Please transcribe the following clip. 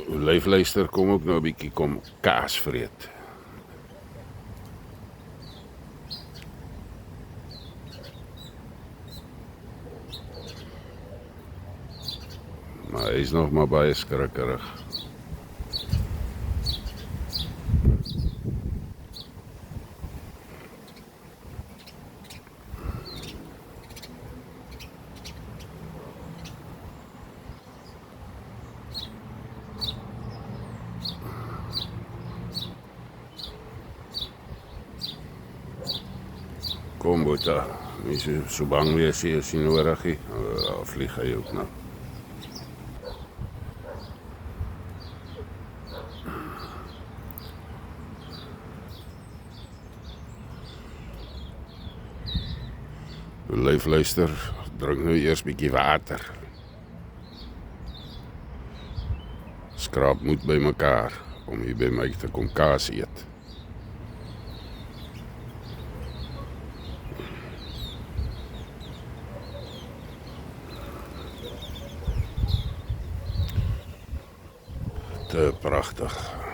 Lyfluister kom ook nou 'n bietjie kom kaas vreet. Maar hy is nog maar baie skrikkerig. Kom Boeta, mens so bang wees as jy nodig is. Vlieg hy ook nou. Lyfluister, drink nou eers bietjie water. Skraap moet by mekaar om hier by my te kom kaas eet. Te pragtig.